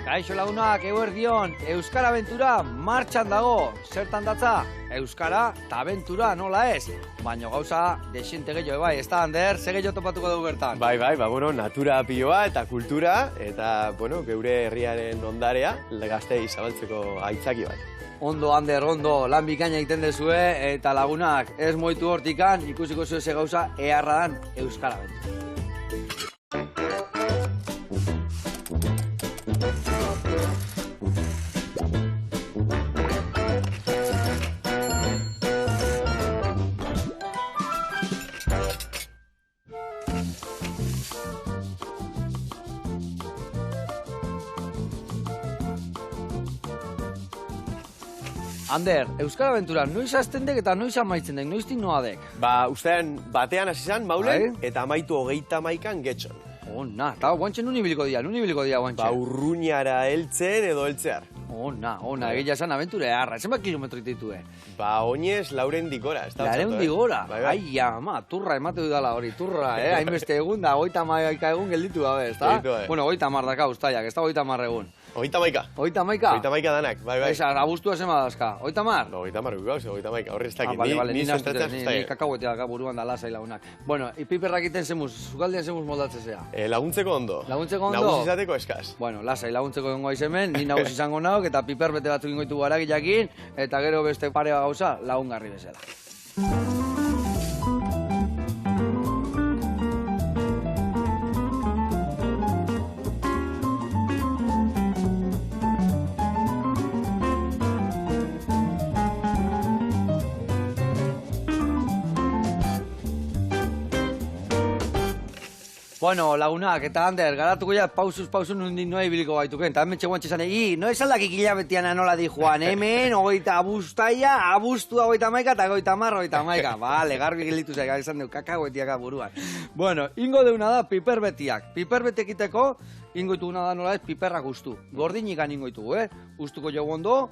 Kaixo lagunak, eguerdion, Euskara Aventura martxan dago. Zertan datza? Euskara eta aventura, nola ez? Baina gauza desente gehiago bai, ez da, Ander, ze gehiago topatuko dugu bertan? Bai, natura pioa eta kultura, eta, geure herriaren ondarea, gaztei zabaltzeko aitzaki bat. Ondo, Ander, ondo, lan bikaina egiten dezue, eta lagunak, ez moitu hortikan, ikusiko zuen ze gauza, eharra dan Euskara Aventura. Ander, Euskara Aventura noiz hasten dek eta noiz amaitzen dek, noiztik noa dek? Ustean batean hasi zan, maulen, eta amaitu 31an getxon. Ona, eta guantxe nun ibiliko dia guantxe? Urruñara heltzen edo heltzear. Ona, egia esan aventura eharra, zenbat kilometro ditue? Oinez, lauren dikora. Lauren dikora? Ai, ama, turra emate dudala hori, turra, hainbeste egun da, 30 egun gelditu gabe, ez da? Bueno, 30 daka ustaiak, ez da 30 egun. 30. 30 danak, bai. Esa, abuztua zema dazka, 30? No, 30 gauz, 30, horri ez dakit, ni zentratzen ni kakauetea daka buruan da lasai lagunak. Bueno, piperrak iten zemuz, zukaldean zemuz moldatzen zea. Laguntzeko ondo. Nagusi izateko eskaz. Bueno, lasai laguntzeko dengo aizemen, ni nagusi izango nauk, eta piper bete batzuk ingoitu aragilakin, eta gero beste pare gauza lagungarri bezala. Bueno, lagunak, eta Ander, garatuko ja pausuz nundik noa ibiliko baituken. Eta hemen txeguantxe zane, no esaldak ikilabetiana nola di joan, hemen, abuztua 31 eta 30. Vale, garbi gilitu zaik, esan deu, kakagoetiaka buruan. Bueno, ingo deuna da piperbetiak. Piperbetekiteko, ingoituguna da nola ez, piperrak ustu. Gordinikan ingoitugu, ustuko jau ondo,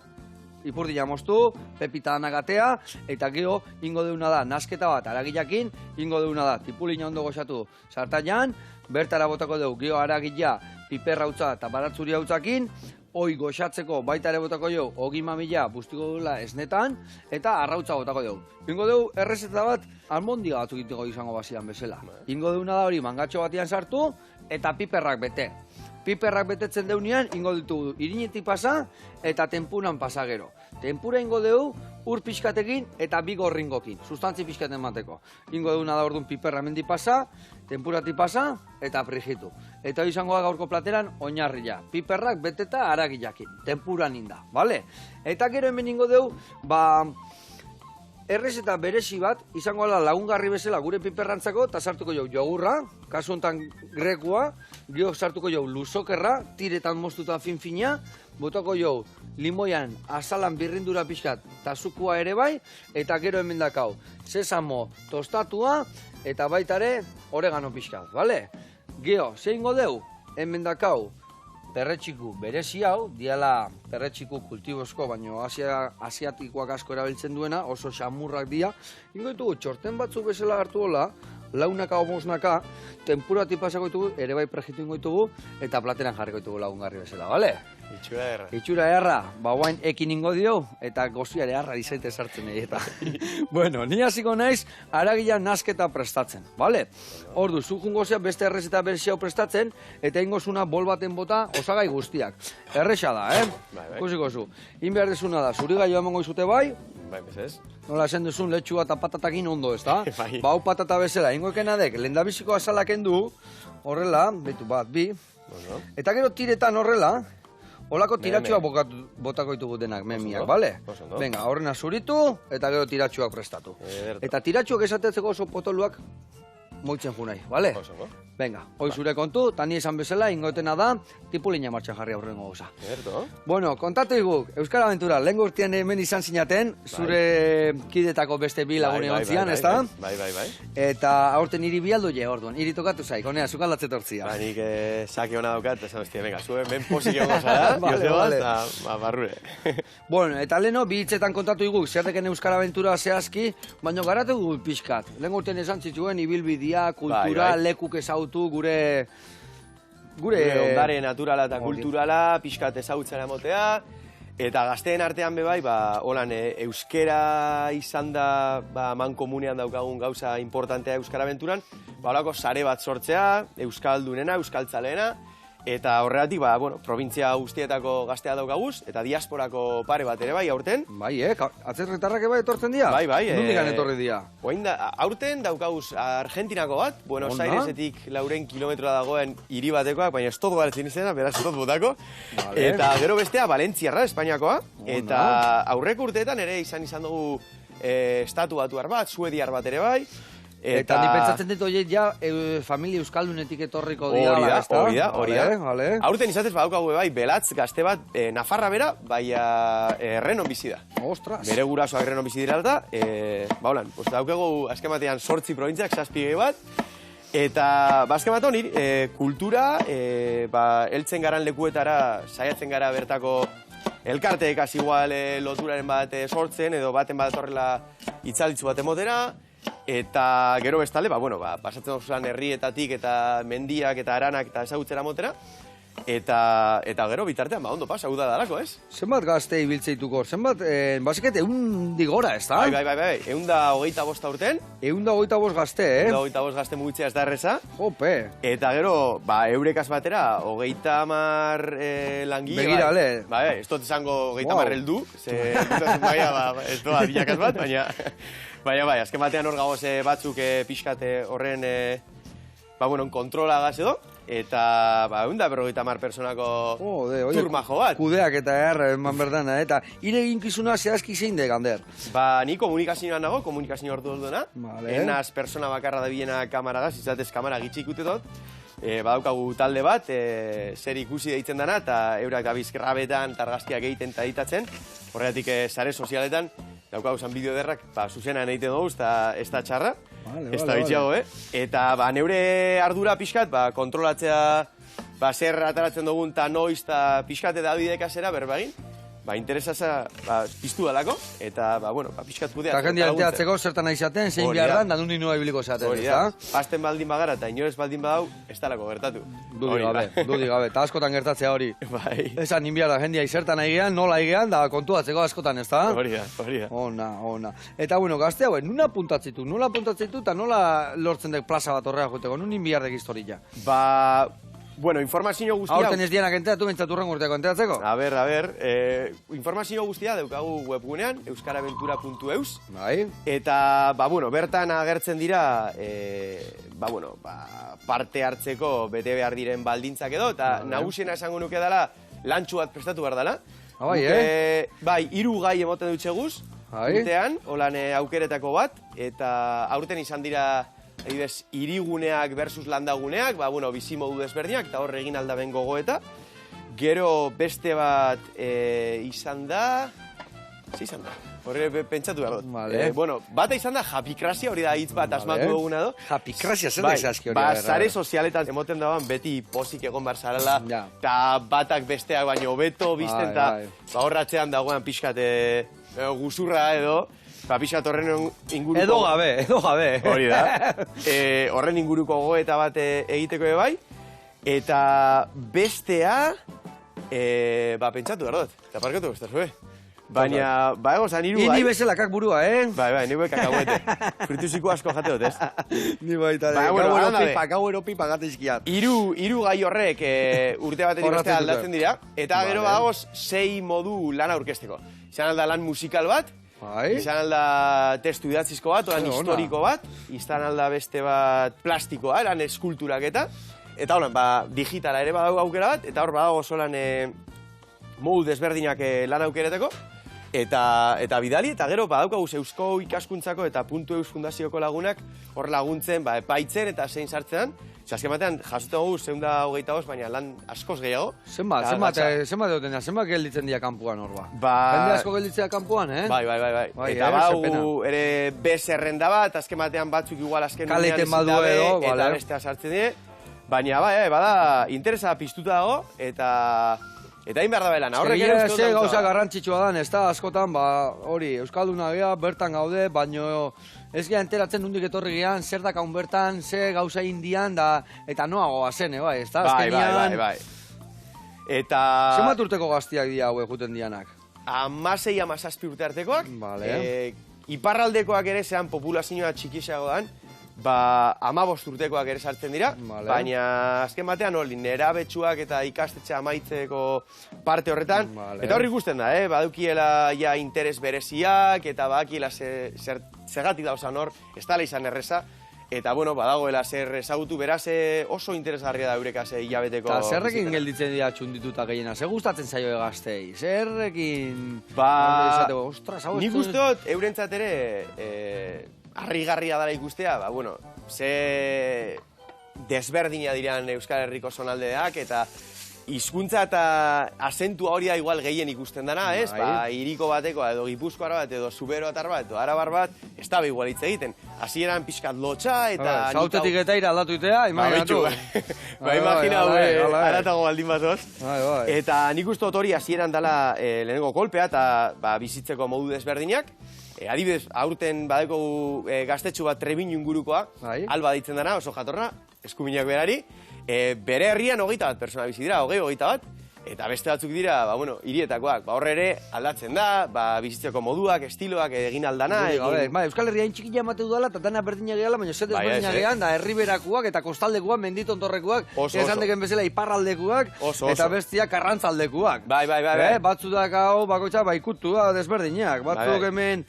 ipurdina moztu, pepita anagatea, eta gero ingo deuna da nasketa bat aragilakin, ingo deuna da tipulina ondo goxatu sartainan, bertara botako dugu gero aragila piperra hautza eta baratzuri hautzakin, hoi goxatzeko baita ere botako dugu, hogi mamila bustiko dugula esnetan, eta arrautza botako dugu. Ingo dugu errezeta bat almondiga batzuk itiko izango bazian bezala. Ingo deuna da hori mangatxo batian sartu, eta piperrak bete. Piperrak betetzen deunean, ingo ditugu irinetik pasa eta tempuran pasa gero. Tempura ingo dugu ur pixkatekin eta bi gorringokin, sustantzi pixkaten mateko. Ingo deuna da orduan piperra mendi pasa, tempuratik pasa eta frijitu. Eta hori izango da gaurko plateran oinarria. Piperrak beteta aragilakin, tempuran inda, bale? Eta gero hemen ingo dugu, errezeta berezi bat, izango da lagungarri bezala gure piperrantzako, eta sartuko jau jogurra, kasu honetan grekua, gero sartuko jau luzokerra, tiretan moztuta fin-fina, botako jau limoian azalan birrindura pixkat, eta zukua ere bai, eta gero hemen dakau, sesamo tostatua, eta baitare oregano pixkat, bale? Gero, zeingo deu, hemen dakau, perretxiku berezi hau, diala perretxiku kultibozko, baina asiatikoak asko erabiltzen duena, oso xamurrak dira. Ingoitugu txorten batzuk bezala hartu hola, launaka o mosnaka, tempurati pasako ditugu, ere bai prejitu ingoitugu, eta plateran jarriko ditugu lagungarri bezala, bale? Itxura erra. Itxura erra, guain ekin ingo dio, eta goziare erra izaite sartzen eta. Bueno, ni hasiko naiz, aragila nasketa prestatzen, bale? Ordu, zukun gozea beste errezeta berezi hau prestatzen, eta ingozuna bol baten bota osagai guztiak. Erresa da, Ikusiko zu. Behar dezuna da, zuri gaio emango izute bai? Bai, bezez. Nola esan duzun letxua eta patatakin ondo, ez da? Bai. Bau patata bezala, ingoekena dek, lehendabiziko azalaken du, horrela, betu bat, bi, eta gero tiretan horrela, holako tiratxua botako ditugu denak, memiak, bale? Venga, horrena zuritu, eta gero tiratxuak prestatu. Eta tiratxuak esatetzeko oso potoluak moitzen junai, bale? Venga, hoi zure kontu, eta ni esan bezala, ingotena da, tipulina martxan jarri aurrengo goza. Bueno, kontatu iguk, Euskara Aventura, lehen urtean hemen izan zinaten, zure kidetako beste bi lagun egon zian, ez da? Bai. Eta aurten hiri bialdu je, orduan, hiri tokatu zaik, honea, zukaldatze tortzia. Nik sake hona daukat, esan bestia, venga, zuen ben posik egon zara, Vale. eta barrure. Bueno, eta leheno, bi hitzetan kontatu iguk, zerteken Euskara Aventura zehazki, baina garatu gu pixkat. Lehen urtean esan zitzuen, ibilbidia, kultura, lekuk ezautu, gure Gure ondare naturala eta kulturala, pixkat ezagutzera emotea, eta gazteen artean bebai, holan, euskera izan da, mankomunean daukagun gauza importantea euskara abenturan, holako sare bat sortzea, euskaldunena, euskaltzaleena, eta horregatik, provintzia guztietako gaztea daukaguz, eta diasporako pare bat ere bai, aurten. Bai, atzerritarrak bai etortzen dira? Bai. Nondikan etorri dira? Aurten daukaguz Argentinako bat, Buenos Airesetik 400 kilometroa dagoen hiri batekoak, baina ez tot galetzen izena, beraz ez tot botako. Eta gero bestea, Valentziarra, Espainiakoa, eta aurreko urteetan ere izan dugu estatu batuar bat, suediar bat ere bai. Eta ni pentsatzen dut horiek ja familia euskaldunetik etorriko dira. Hori da. Aurten izatez badaukagu bai, belatz gazte bat, Nafarra bera, baina Renon bizi da. Ostras. Bere gurasoak Renon bizi dira eta, holan, daukagu azken batean 8 probintziak, 7 bat, eta azken batean kultura, heltzen garan lekuetara, saiatzen gara bertako elkarteek hasi igual loturaren bat sortzen, edo baten bat horrela itzalitzu bat emotera, eta gero bestale, pasatzen dozuzan herrietatik eta mendiak eta aranak eta ezagutzera motera, eta gero bitartean, ondo pasa, da dalako, ez? Zenbat gazte ibiltzeituko? Zenbat, basiket, 100 gora, ez da? Bai, 125 aurten. 125 gazte, 125 gazte mugitzea ez da erreza. Jope. Eta gero, eurekaz batera, 30 langile. Begirale. Ez dut izango 30 heldu, ze ez doa dinakaz bat, baina... Bai, azken batean hor gagoz batzuk pixkate horren kontrola gaz edo, eta 150 personako turmajo bat. Kudeak eta eman berdana, eta ire eginkizuna zehazki zein de, Gander? Ni komunikazioan nago, komunikazio hartu dut duena, enaz persona bakarra da bilena kamaragaz, izatez kamara gitxik utetot, badaukagu talde bat, zer ikusi deitzen dana, eta eurak da bizkrabetan, targazkiak egiten eta editatzen, horregatik sare sozialetan, daukagu zan bideo derrak, zuzenan egiten dugu, ez da txarra, ez da bitxago, Eta neure ardura pixkat, kontrolatzea, zer ataratzen dugun, eta noiz, eta pixkat edabidekazera berbagin, interesaza piztu dalako, eta, pixkat kudeatzen. Eta jendia alteatzeko zertan aizaten, zein behar da, da nundi nua ibiliko zaten, ez da? Pasten baldin bagara eta inorez baldin badau, ez talako gertatu. Dudi gabe, eta askotan gertatzea hori. Bai. Esan ninbiar da jendia izertan aigean, nola aigean, da kontuatzeko askotan, ez da? Hori da. Ona. Eta, gazte hau, nuna puntatzitu, eta nola lortzen dek plaza bat horreak juteko, nunin biharrek historia? Informazio guztia... Aurten ez dianak enteatu, bintzatu urrengo urteko enteatzeko? A ber, informazio guztia daukagu webgunean, euskaraventura.eus. Bai. Eta, bertan agertzen dira, parte hartzeko bete behar diren baldintzak edo, eta nagusiena esango nuke dela, lantxu bat prestatu behar dela. Bai, 3 gai emoten dutxeguz, urtean, holan aukeretako bat, eta aurten izan dira... iriguneak versus landaguneak, bizimodu desberdinak, eta horre egin aldaben gogoeta. Gero beste bat izan da... Izan da? Horre pentsatu behar dut. Bata izan da japikrasia, hori da hitz bat asmatu duguna do. Japikrasia, zer da izazki hori? Zare sozialetan emoten dagoen beti pozik egon behar zarela, eta batak besteak baino hobeto bizten, eta horratzean dagoen pixkate guzurra edo, pixkat horren inguruko... Edo gabe. Hori da. Horren inguruko gogoeta bat egiteko bai. Eta bestea... pentsatu behar dut. Eta parkatu guztaz, baina, ego zan iru gai... Ni bezelakak burua, Bai, ni bai kakahuete. Frituziko asko jate dut, ez? Ni baita, kakauero pipa gatizkiat. Iru gai horrek urte batetik bestea aldatzen dira. Eta gero badagoz 6 modu lan aurkesteko. Izan alda lan musikal bat, izan alda testu idatzizko bat, oran historiko bat, izan alda beste bat plastikoa, eran eskulturak eta holan, digitala ere badago aukera bat, eta hor badago solan modu desberdinak lan aukereteko, eta bidali, eta gero badaukaguz Eusko ikaskuntzako eta .eus fundazioko lagunak hor laguntzen, epaitzen eta zein sartzean. Azken batean, jasoten dugu 125, baina lan askoz gehiago. Zenbat gelditzen dira kanpuan hor Jende asko gelditzea kanpuan, Bai. Eta bau ere bezerrenda bat, azken batean batzuk igual azken unean ezin dabe, eta bestea sartzen dire. Baina, bada, interesa piztuta dago, eta Eta hain behar da belan, horrek ere uste dut gauza garrantzitsua dan, ez da, askotan, hori, Euskalduna gea, bertan gaude, baino ez gea enteratzen nondik etorri gean, zer dakaun bertan, ze gauza indian, eta noagoa zen, bai, ez da, azkenian... Bai. Eta... Zenbat urteko gaztiak dira hauek juten dianak? 16-17 urte artekoak. Vale. Iparraldekoak ere zean populazioa txikisago dan, 15 urtekoak ere sartzen dira, baina azken batean hori nerabetsuak eta ikastetxe amaitzeko parte horretan, eta hori ikusten da, badukiela ja interes bereziak, eta badakiela zergatik dauzan hor, ez dala izan erreza, eta, bueno, badagoela zer ezagutu, beraz oso interesgarria da eurekaz hilabeteko... Eta zerrekin gelditzen dira txundituta gehiena? Zer gustatzen zaio gaztei? Zerrekin... Nik ustot, eurentzat ere... harrigarria dara ikustea, bueno, ze desberdina diran Euskal Herriko zonaldeak, eta hizkuntza eta azentua hori da igual gehien ikusten dana, ez? Hiriko batekoa, edo Gipuzkoara bat, edo Zuberoatar bat, edo Arabar bat, ez da igual hitz egiten. Hasieran pixkat lotxa, eta... Zautetik eta ira aldatu itea, imaginatu. Imaginau, aratago baldin bazoz. Eta nik ustot hori hasieran dala lehenengo kolpea, eta bizitzeko modu desberdinak. Adibidez, aurten badeko gaztetxu bat Trebin ingurukoa, Alba ditzen dana, oso jatorra, eskuminak berari, bere herrian 21 persona bizi dira, 21 bat, eta beste batzuk dira, hirietakoak. Horre ere aldatzen da, bizitzeko moduak, estiloak egin aldana. Euskal Herria txikila emate dudala, eta dana berdina gehala, baina zetez berdina gehan, da herriberakuak eta kostaldekoak, menditontorrekuak, esan deken bezala iparraldekuak, eta bestiak karrantzaldekuak. Batzudak hau, bakoitza, ikutu desberdinak, batzuk hemen...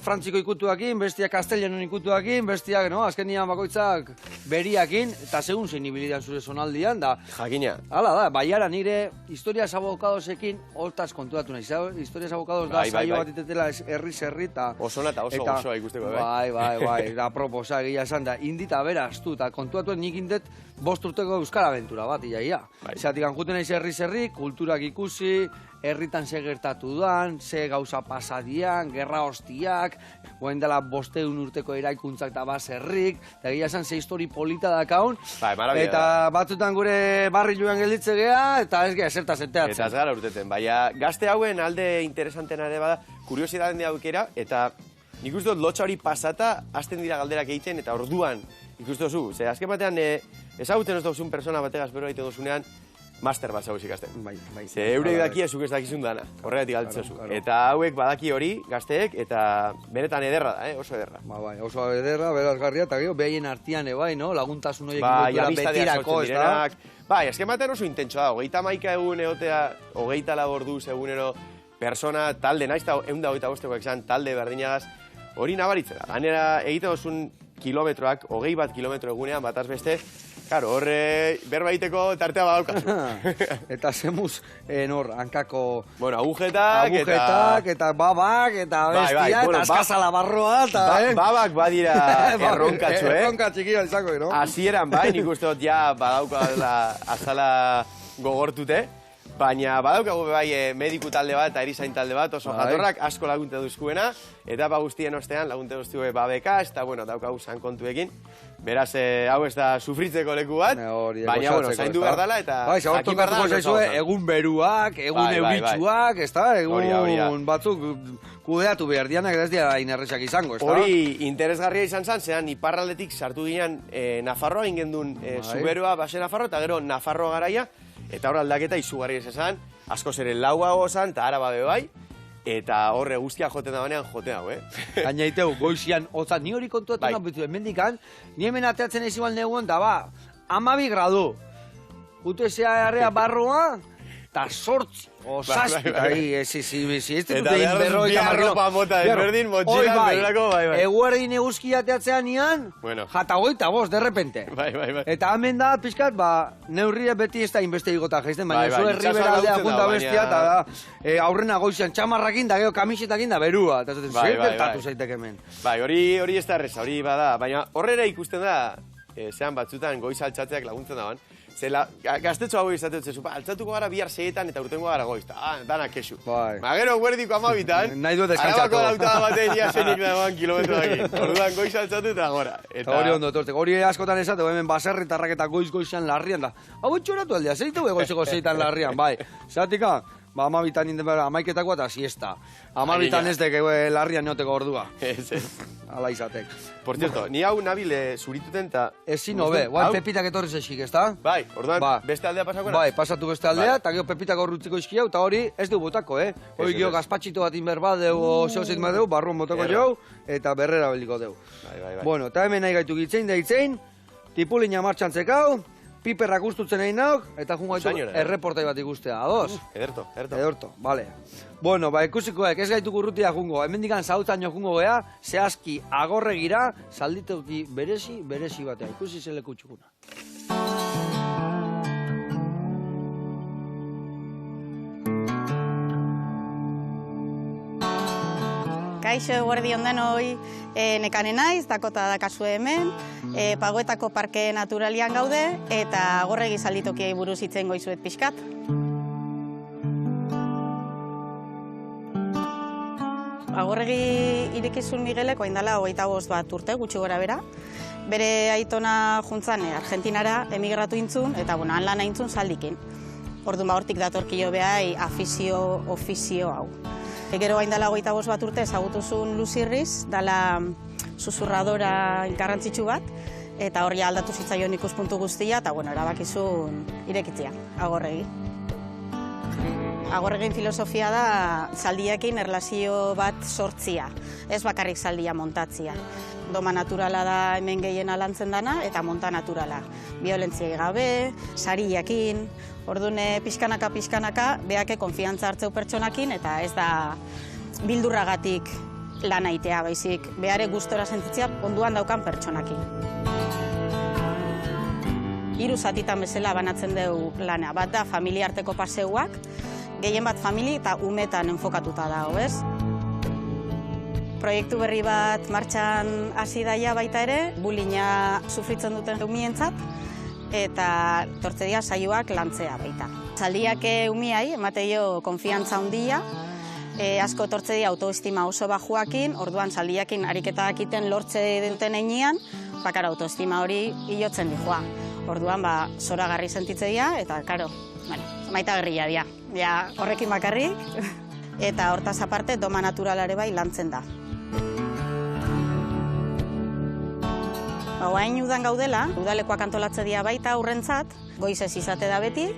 Frantziko ikutuakin, bestiak Castellanon ikutuakin, bestiak, azkenian bakoitzak beriakin, eta segun zein ibilidan zure zonaldian, da... Jakina. Hala da, baiara nire historias abokadosekin hortaz kontuatu nahi. Historias abokados da saio bat itetela herri-zerri, eta... Osona eta osoa ikusteko, Bai, da proposa egia esan da, indita beraztu, eta kontuatu nik indet 5 urteko Euskal Aventura bat, iaia. Zatik anjuten naiz herri-zerri, kulturak ikusi, herritan ze gertatu dan, ze gauza pasadian, gerra hostiak, goen dela 500 urteko eraikuntzak eta baserrik, eta egia esan ze histori polita dakaun, eta batzutan gure barri joan gelditze geha, eta ez geha zertaz enteatzen. Eta ez gara urteten, baina gazte hauen alde interesantena ere bada, kuriosidaden de aukera, eta nik uste dut lotxa hori pasata, hasten dira galderak egiten, eta orduan ikustu zu, ze azken batean ezagutzen ez dozun persona bategaz bero egiten dozunean, master bat zauz ikasten. Ze eurek daki ezuk ez dakizun dana, horregatik galtzezu. Eta hauek badaki hori, gazteek, eta benetan ederra da, oso ederra. Oso ederra, berazgarria, eta gero, behaien artian, laguntasun horiek indutura betirako, ez da? Bai, azken batean oso intentso da, 31 egun egotea, 24 orduz egunero, persona, talde, naiz eta 125 esan, talde berdinagaz, hori nabaritzen da. Ganera egiten dozun kilometroak, 21 kilometro egunean, bataz beste, claro, horre berbaiteko tartea badaukazu. Eta zemuz, hankako... Bueno, agujetak, eta babak, eta bestia, eta askazala barroa, eta... Babak badira erronkatxu, Erronka txikia izango, no? Hasieran, nik uste dut ja badauka azala gogortute, baina badaukagu bai mediku talde bat eta erizain talde bat, oso jatorrak asko lagunte duzkuena, etapa guztien ostean lagunte duzkue babeka, eta daukagu sankontuekin. Beraz, hau ez da sufritzeko leku bat, baina, zaindu behar dela, eta... Bai, zaurtok hartuko zaizue, egun beruak, egun euritxuak, ez da, egun batzuk kudeatu behar dianak, ez dira inerrexak izango, ez da? Hori interesgarria izan zen, zean iparraldetik sartu ginen Nafarroa, ingendun Zuberoa, base Nafarroa, eta gero Nafarroa garaia, eta hor aldaketa izugarri ez esan, askoz ere lauago zan, eta Araba bai, eta horre guztia joten da banean joten hau, Gaina iteu, goizian, otzat, ni hori kontuatu nabitu, hemendikan, ni hemen ateatzen ez igual neguan, da 12 gradu. Gutu ezea harrea barroa, eta 8, o 7, ez dute inberroi. Eta arropa mota desberdin, motxilak, berurako, bai. Eguerdin eguzkia ateatzean nian, jata 25, de repente. Bai. Eta hemen da, pixkat, neurria beti ez da inbeste igota jaizten, baina zu herribera aldea junta bestia, eta da, aurrena goizian txamarrakin, da gero kamisetakin da berua, eta zaten, zertatu zaitek hemen. Bai, hori ez da erreza, hori bada, baina horrera ikusten da, zean batzutan goiz altxatzeak laguntzen daban, Zela, gaztetxo hau izaten zezu, altzatuko gara bihar 6etan eta urtengo gara goiz, danak kesu. Gero guerdiko 12etan, nahi du deskantzatu. Arabako lautada batean ia zenik dagoan kilometro daki. Orduan goiz altzatu eta gora. Eta hori ondo etortzeko, hori askotan esatu, hemen baserritarrak eta goiz-goizan larrian da. Hau txoratu aldea, zeitu goizeko 6etan larrian, bai. Zatika, amabitan amaiketakoa eta siesta. Amabitan ez dek larrian neoteko ordua. Ala izatek. Por cierto, ni hau nabile zurituten eta... Ezin hobe, guain Pepitak etorri zesik, ez da? Bai, orduan beste aldea pasako Bai, pasatu beste aldea, eta gero Pepitak horrutziko izkiau, eta hori ez du botako, Hori gero gazpatxito bat inberba deu, zehozit ma deu, barruan botako jau, eta berrera beliko deu. Bueno, eta hemen nahi gaitu gitzein, deitzein, tipulina martxan zekau, piperrak ustutzen egin nauk, eta jungo gaitu erreportai bat ikustea, ados? Ederto, bale. Bueno, ikusikoek, ez gaitu urrutia jungo, hemendikan zautan jo jungo gea, zehazki agorregira, salditeuki berezi batea, ikusi zeleku txukuna. Kaixo, guardi ondenoi, nekane naiz, Dakota dakazu hemen, Pagoetako Parke Naturalian gaude, eta agorregi salditokiei buruz hitzen goizuet pixkat. Agorregi Irekizun Miguelek oindala 25 bat urte, gutxi gora bera. Bere aitona juntzan Argentinara emigratu intzun, eta han lan aintzun saldikin. Orduan hortik datorkio behai ofizio hau. Gero gaindala 25 bat urte ezagutuzun Luzirriz, dala susurradora garrantzitsu bat, eta hori aldatu zitzaion ikuspuntu guztia, eta erabakizun irekitzea, agorregi. Agorregin filosofia da zaldiekin erlazio bat sortzia, ez bakarrik zaldia montatzia. Doma naturala da hemen gehiena lantzen dana, eta monta naturala. Biolentziai gabe, sariakin, orduan pixkanaka, behake konfiantza hartzeu pertsonakin, eta ez da bildurragatik lan aitea, baizik, behare gustora sentitzea onduan daukan pertsonakin. 3 zatitan bezala banatzen dugu lana, bat da familia arteko paseuak, gehien bat familia eta umetan enfokatuta dago, ez? Proiektu berri bat martxan hasi daia baita ere, bullyinga sufritzen duten umientzat, eta tortzedia saioak lantzea baita. Zaldiak umiai, emateio konfiantza handia, asko tortzedia autoestima oso bajuakin, orduan zaldiakin ariketa dakiten lortze duten einean, bakar autoestima hori hilotzen dijoa. Orduan, zoragarri sentitzeia, eta, karo, maita gerria dia. Ja, horrekin bakarrik, eta hortaz aparte, doma naturalare bai lantzen da. Oain udan gaudela, udalekoak antolatze dira baita aurrentzat, goizez izate da beti,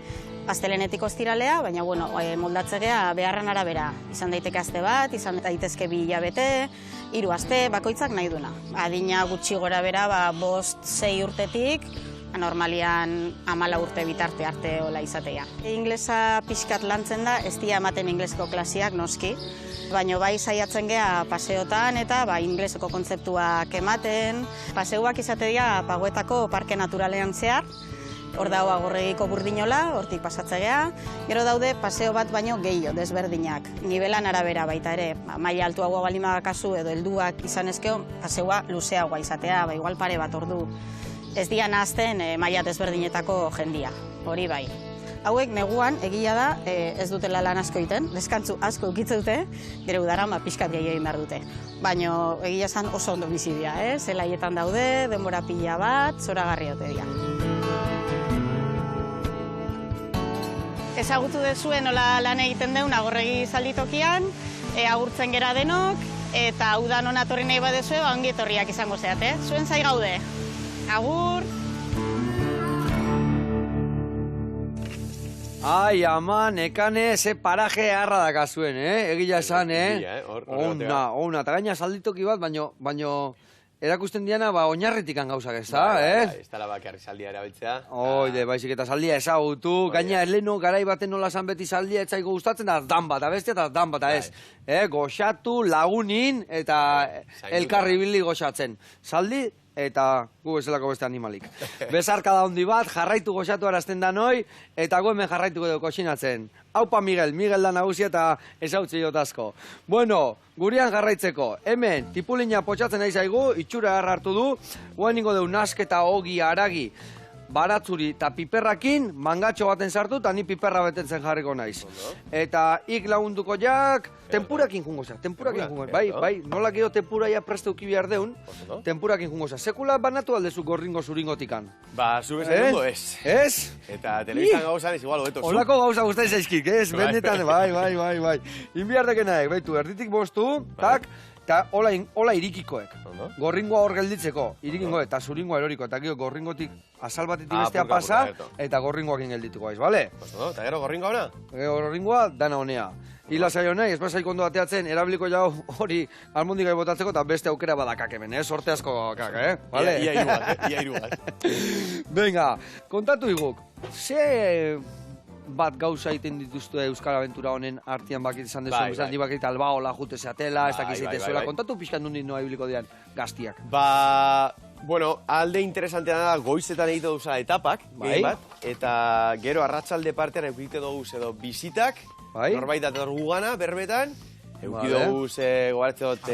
astelenetik ostiralea, baina moldatze gea beharren arabera. Izan daiteke aste bat, izan daitezke 2 hilabete, 3 aste, bakoitzak nahi duna. Adina gutxi gora bera, 5-6 urtetik, normalian 14 urte bitarte arte hola izatea. Inglesa pixkat lantzen da, ez dira ematen inglesko klasiak noski, baina bai saiatzen gea paseotan eta ingleseko kontzeptuak ematen. Paseuak izate dira Pagoetako Parke Naturalean zehar, hor dago Agorregiko Burdinola, hortik pasatze gea. Gero daude paseo bat baino gehiago desberdinak, nivelan arabera baita ere. Maila altuagoa baldin badakazu edo helduak izan ezkeo, paseua luzeagoa izatea, igual pare bat ordu. Ez dira nahazten maila desberdinetako jendia, hori bai. Hauek neguan egia da ez dutela lan asko egiten, deskantzu asko ukitze dute, gero udaran pixkat gehiago egin behar dute. Baina egia esan oso ondo bizi dira, zelaietan daude, denbora pila bat, zoragarri ote dira. Ezagutu dezuen nola lan egiten deun Agorregi zalditokian, agurtzen gera denok, eta udan hona torri nahi badezue, ongi etorriak izango zeate. Zuen zai gaude. Agur! Ai, ama, nekane, ze paraje harra dakazuen, Egia esan, Ona, eta gaina zalditoki bat, baino erakusten diana, oinarritikan gauzak ez da, Ez dala bakarri zaldia erabiltzea. Oide, baizik eta zaldia ezagutu, gaina eleno garai baten nola zan beti zaldia etzaiko gustatzen da dan bat, abestia eta dan bat, ez. Goxatu, lagunin, eta elkarri bildi goxatzen. Zaldi, eta gu bezalako beste animalik. Bezarka da hondi bat, jarraitu goxatu arazten da noi, eta gu hemen jarraituko dugu koxinatzen. Haupa Miguel da nagusia eta ezautzi jotazko. Bueno, gurean jarraitzeko, hemen tipulina potxatzen nahi zaigu, itxura hartu du, guen ningo dugu nasketa, ogi, aragi. baratzuri eta piperrakin mangatxo baten sartu eta ni piperra betetzen jarriko naiz. Eta ik lagunduko jak, tempurakin jungo za, bai, nola gero tempura ja preste uki behar deun, tempurakin jungo za. Sekula banatu aldezu gorringo zuringotikan. Ba, zu bezan dugu ez. Ez? Eta telebiztan gauzan ez igual hobeto zu. Olako gauza guztain zaizkik, ez? Bendetan, bai. Inbiardekenaek, baitu, erditik bostu, tak, eta hola irikikoek. Gorringoa hor gelditzeko, irikingoek, eta zuringoa eroriko, eta gero gorringotik azal batetik bestea pasa, eta gorringoakin geldituko aiz, bale? Eta gero gorringoa ona? Gorringoa, dana honea. Hila zailo nahi, ez bazaik ondo ateatzen, erabiliko jau hori almondikai botatzeko, eta beste aukera badakak hemen, sorte asko kak, Vale? Ia irugat. Venga, kontatu iguk, ze bat gauza egiten dituztu Euskal Aventura honen artian bakit izan dezu, bizan di bakit albaola jute zeatela, ez dakizeite zuela, kontatu pixkan dundin noa ibiliko dian gaztiak. Ba, bueno, alde interesantean da, goizetan egite duzala etapak, eta gero arratsalde partean egite dugu edo bizitak, norbait dator gugana, berbetan, Euki dugu, gogaretze dut,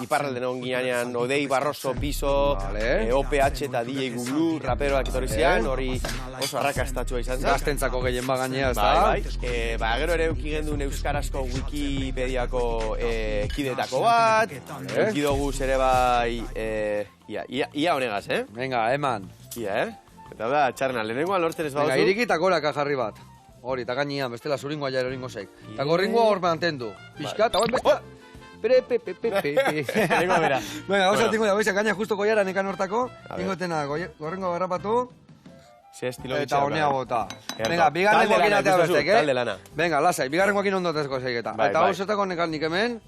iparralden egon ginean, Odei, Barroso, Piso, OPH eta DJ Guglu, raperoak etorri zian, hori oso arrakastatua izan zen. Gaztentzako gehien baganea, ez da? Ba, gero ere euki gendun euskarazko Wikipediako kidetako bat, euki dugu ere bai, ia honegaz, Venga, eman. Ia, Eta da, txarna, lehenengoan lortzen ez baduzu. Venga, irikitak horaka jarri bat. Hori, eta gainean, bestela zuringoa ja eroringo zeik. Eta gorringoa hor mantendu. Piskat, hauen bestea. Lehenengoa bera. Venga, hauza tingo da, gaina justo goiara nekan hortako. Ingotena, gorringoa garrapatu. Eta honea bota. Venga, bigarrengoakin atea bestek, Talde lana. Venga, lasai, bigarrengoakin ondotezko zeik eta. Eta hau zetako nekan nik hemen.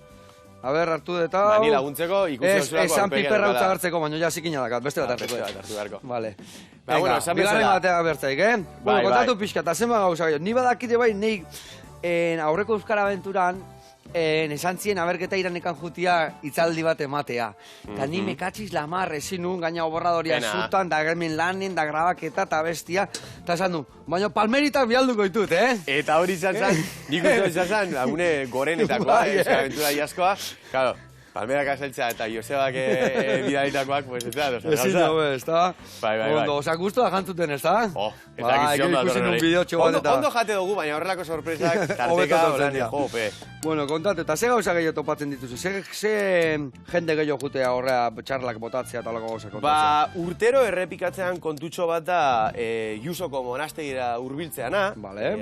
A ber, hartu deta hau. Ni laguntzeko, ikusi hauzelako. Esan piperra utza hartzeko, baina ja zikina dakat, beste bat hartuko. Vale. Venga, bigarren batea bertzaik, Bueno, kontatu pixka, eta zenba gauza gehiago. Ni badakite bai, nei aurreko Euskal Aventuran, esan zien aberketa iranekan jutia itzaldi bat ematea. Eta ni mekatxiz lamar, ezin nun, gaina oborradoria zutan, da hemen lanen, da grabaketa, eta bestia. Eta esan du, baina palmeritak bialduko ditut, Eta hori izan zen, nik uste izan zen, lagune gorenetakoa, Euskal Aventura jaskoa, claro. Palmerak azeltzea eta Josebak bidaritakoak, pues ez da, ezin dago, ez da? Bai. Ondo, osak guztu da jantzuten, ez da? Eta gizion da ikusi nun bideotxo bat eta... Ondo jate dugu, baina horrelako sorpresak, tarteka, horan, jope. Bueno, kontatu, eta ze gauza gehiago topatzen dituzu? Ze jende gehiago jutea horrea txarlak botatzea eta olako gauza kontatzea? Ba, urtero errepikatzean kontutxo bat da Jusoko monastegira hurbiltzeana.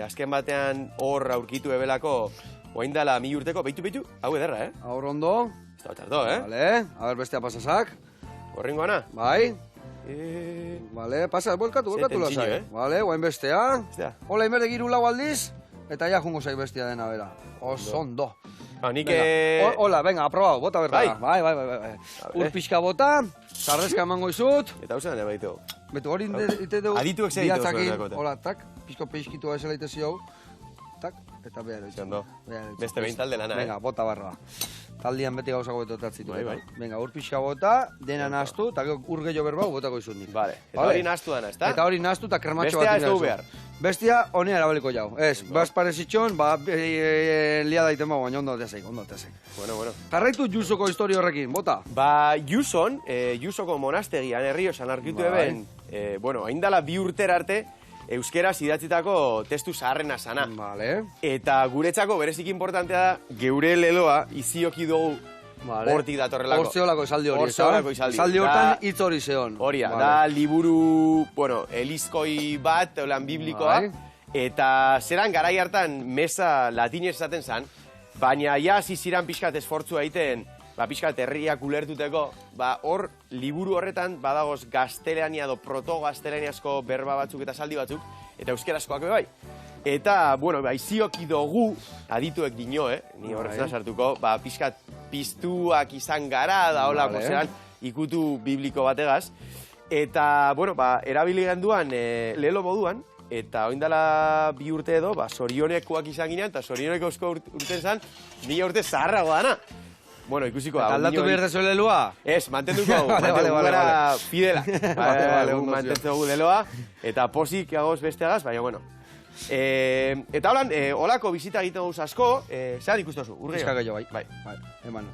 Azken batean hor aurkitu ebelako, oaindala 1000 urteko, beitu, hau ederra, Aur ondo. Eta txarto, Vale, a ber bestea pasasak. Gorringoana. Bai. Vale, pasa, volkatu lasai. Vale, guain bestea. Hola, inberde giru lau aldiz, eta ja jungo zai bestia dena bera. Osondo. Hola, venga, aprobau, bota berda. Bai. Ur pixka bota, sarrezka emango izut. Eta hausen ere baitu. Betu hori ite dugu. Adituek zeitu zuen. Hola, tak, pixko peixkitu ezela ite zio. Tak, eta behar. Beste behin talde lana, Venga, bota barra. Taldian beti gauzako betotatzitu. Venga, ur pixka bota, dena nastu, eta ur gehiago berbau botako izut nik. Eta hori nastu dana, ez da? Eta hori nastu eta krematxo bat. Bestia ez dugu behar. Bestia, honea erabaliko jau. Ez, bas parezitxon, lia daiten bau, baina ondo teazeik. Bueno. Jarraitu Jusoko historio horrekin, bota? Ba, Jusoko monastegian herriosan arkitu eben, haindala 2 urtera arte, euskeraz idatzitako testu zaharrena sana. Eta guretzako berezik importantea da, geure leloa izioki dugu hortik datorrelako. Hortzeolako esaldi hori. Esaldi hortan hitz hori zeon. Horia, da liburu, elizkoi bat, eulan biblikoa, eta zeran garai hartan mesa latinez esaten zan, baina ja ziziran pixkat esfortzua egiten, pixkat herriak ulertuteko, hor liburu horretan badagoz gaztelania edo proto-gaztelaniazko berba batzuk eta saldi batzuk, eta euskerazkoak bai. Eta, izioki dugu, adituek dino, ni horretzen sartuko, pixkat piztuak izan gara, da holako zeran, ikutu bibliko bategaz. Eta, erabili genduan lelo moduan, eta oindala 2 urte edo, zorionekoak izan ginean, eta zorioneko urten zan, 1000 urte zaharrago dana. Ikusiko da. Aldatu behar dezu leloa? Ez, mantenduko dugu. Mantenduko gara fidela. Mantentzen dugu leloa. Eta posik agoz besteagaz, baina, Eta holako bizita egiten duz asko, zean ikustu zu? Bizka gehiago, bai. Eman.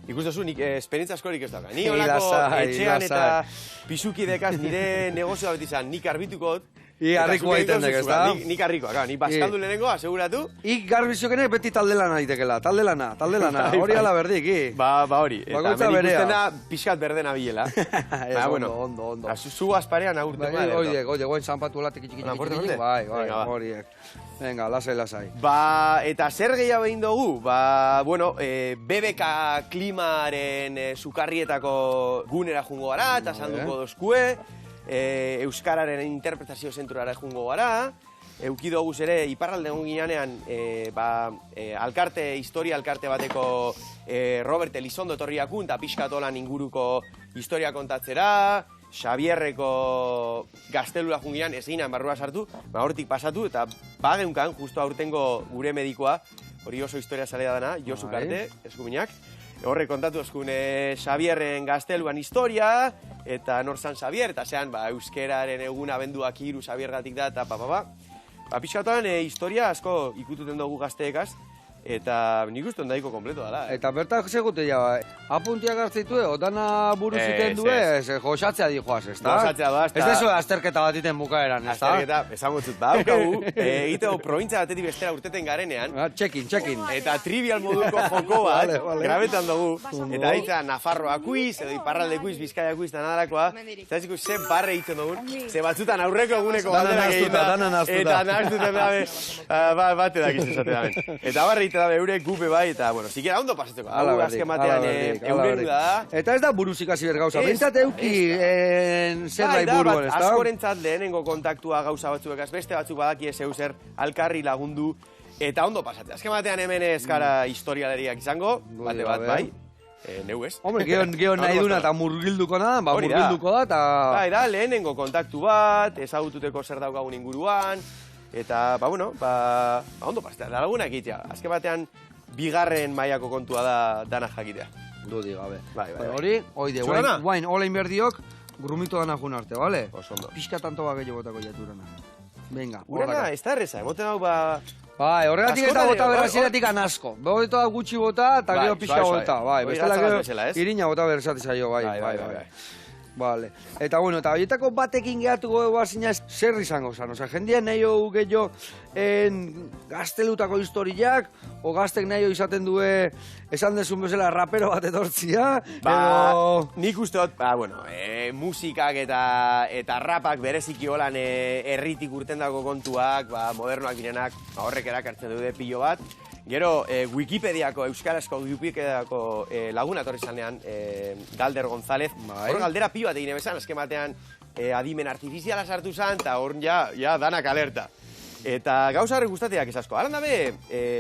Ikusten zu, nik esperientza askorik ez dauka. Ni olako etxean eta pisukidekaz nire negozioa beti izan, nik arbituko harrikoa egiten dek, ez da? Nik harrikoa, nik baskaldu lehenengo, aseguratu. Ik garbiziokenek beti talde lana ditekela, talde lana, hori ala berdik, Ba hori, eta ben ikusten da pixkat berdena bilela. Ondo. Zu azparean agurten gara. Oide, goen zanpatu hola tiki, bai, horiek. Venga, lasai. Eta zer gehiago egin dugu? BBK klimaren sukarrietako gunera jungo gara, eta sanduko dozkue. Euskararen interpretazio zentrurara jungo gara. Euki dugu ere, iparralde egon ginean, historia alkarte bateko Robert Elizondo etorriakun, eta pixkat holan inguruko historia kontatzera, Xabierreko gaztelura jungian, ez ginean barrua sartu, hortik pasatu, eta bageunkan, justu aurtengo gure medikoa, hori oso historia zalea dana, Josu Karte, eskuminak, horre kontatu eskun Xabierren gazteluan historia, eta nor zan Xabier, eta zean euskeraren egun abenduak 3 Xabiergatik da, eta pixkatoan historia asko ikututen dugu gazteekaz, eta nik uste ondaiko kompleto dela. Eta bertak segute ja, apuntiak hartzitue, otana buru ziten due, josatzea di joaz, ez da? Josatzea doaz, ez dezu azterketa bat iten bukaeran, ez da? Azterketa, ezagutzut, daukagu, egiteko provintzia batetik bestera urteten garenean. Txekin. Eta trivial moduko joko bat, grabetan dugu, eta ditza Nafarroa kuiz, edo Iparralde kuiz, Bizkaia kuiz, eta nadalakoa, eta ziku ze barre egiten dugun, ze batzutan aurreko eguneko banderak egiten, eta nahaztuten dabe, bate dakiz esate dabe. Eta barre dabe eurek gupe bai, eta, zikera ondo pasatzeko. Hau azken batean eurenu da. Eta ez da buruzik hasi ber gauza, bintzat euki zerbait buruan, ez da? Askorentzat lehenengo kontaktua gauza batzuekaz, beste batzuk badaki ez zer alkarri lagundu, eta ondo pasatzea. Azken batean hemen ez gara historialeriak izango, bate bat bai, neu ez. Hombre, geho nahi duna eta murgilduko da, murgilduko da, eta... Bai da, lehenengo kontaktu bat, ezagututeko zer daukagun inguruan, eta, ondo pasatzea, da lagunak egitea. Azken batean, bigarren mailako kontua da dana jakitea. Dudi gabe. Bai. Hori, oide, guain, olain berdiok, grumito dana jun arte, bale? Osondo. Pixka tanto gehiago botako jaturana. Venga, urana, ez da erreza, emoten hau Bai, horregatik eta bota berraziratik anasko. Bota gutxi bota, eta gero pixka bota. Bai, bestela gero irina bota berraziratik zaio, bai. Vale. Eta eta horietako batekin gehatuko dugu zer izango zan. Osa, jendean nahi hau gehiago gaztelutako historiak, o gaztek nahi izaten due esan dezun bezala rapero bat etortzia. Nik uste dut, musikak eta rapak bereziki holan herritik urten dago kontuak, modernoak direnak, horrek erakartzen dute pilo bat. Gero, Wikipediako, Euskarazko Wikipediako laguna etorri zanean, Galder González. Hor galdera pilo bat egin ebezan, azken batean adimen artifiziala sartu zan, eta hor ja danak alerta. Eta gauza horrek gustateak ez asko. Aran dabe,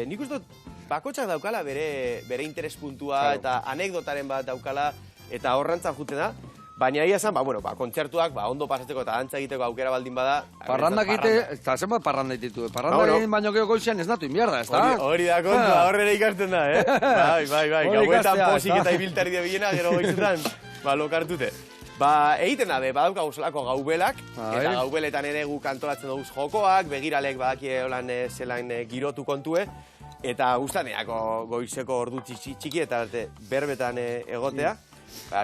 nik uste dut, bakotxak daukala bere interes puntua, eta anekdotaren bat daukala, eta horrantzan juten da. Baina ia zan, kontzertuak, ondo pasatzeko eta dantza egiteko aukera baldin bada... Parrandak egite, eta zenbat parranda egititu, parrandak egin baino geho goizean ez natu inbiarda, ez da? Hori da kontua, horrela ikasten da, Bai, gauetan posik eta ibiltari de bilena, gero goizetan, lokartute. Egiten da, badaukagu zelako gaubelak, eta gaubeletan ere gu kantolatzen dugu jokoak, begiralek badakie holan zelan girotu kontue, eta guztaneako goizeko ordu txiki eta berbetan egotea.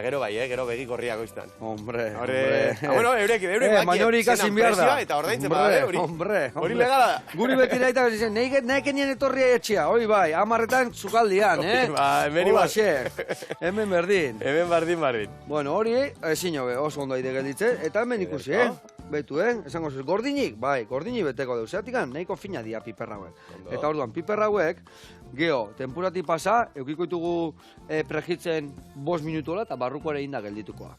Gero bai, gero begi gorria goiztan. Hombre. Eurek Manori ikasin behar da. Eta ordaintzen bada, hori legala da. Guri beti nahi eta bezitzen, nahi kenien etorria etxea, hori bai, 10 zukaldian, Hemeni bat. Hemen berdin. Hemen bardin. Bueno, hori, ezin hobe, oso ondo aide gelditze, eta hemen ikusi, Betu, esango zuz, gordinik, bai, gordinik beteko deu, zeatikan, nahiko fina dia piperra hauek. Eta orduan, piperra hauek, geho, tempurati pasa, eukiko ditugu prejitzen 5 minutola eta barruko ere inda gelditukoa.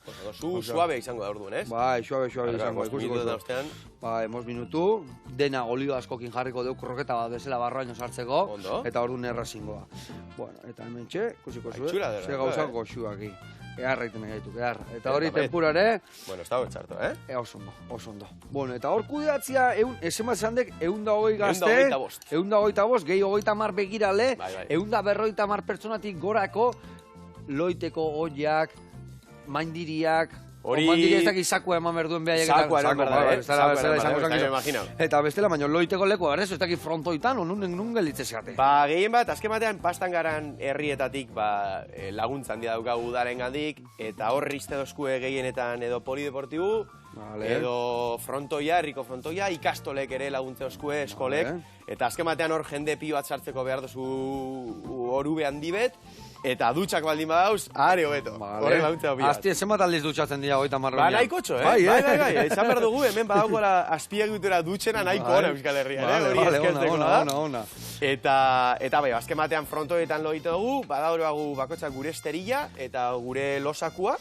Suabe izango da orduan, ez? Bai, suabe izango. 5 minutu da ostean. Bai, 5 minutu, dena olio askokin jarriko deu kroketa bat bezala barroaino sartzeko, eta orduan errazingoa. Bueno, eta hemen txe, kusiko zuen, ze gauzak goxuak. Eharra egiten gaitu, eharra. Eta hori tempurare... Bueno, ez dago etxarto, Oso ondo. Bueno, eta hor kudeatzia, esemat zandek, 120 gazte... 125, gehi 30 begirale, 150 pertsonatik gorako, loiteko oiak, maindiriak, Omandik ez dakit sakua eman berduen behar egetan. Sakua eman berduen, Eta bestela, baina loiteko leku, ez dakit frontoitan, o nun gelitze zeate. Ba, gehien bat, azken batean, pastangaran herrietatik laguntzan handia daukagu udaren gandik, eta hor izte dozkue gehienetan edo polideportibu, edo frontoia, herriko frontoia, ikastolek ere laguntze dozkue, eskolek, eta azken batean hor jende pio bat sartzeko behar duzu orube handi bet, eta dutxak baldin badauz, are hobeto. Horre laguntza dobi bat. Azti, zenbat aldiz dutxatzen dira hogeita marroian? Ba, nahiko txo, Bai. Esan behar dugu, hemen badaukola azpiegitura dutxena nahiko ona Euskal Herrian, hori eskertzeko da. Ona. Eta bai, azken batean frontoetan loite dugu, badauruagu bakotxak gure esterilla eta gure losakua,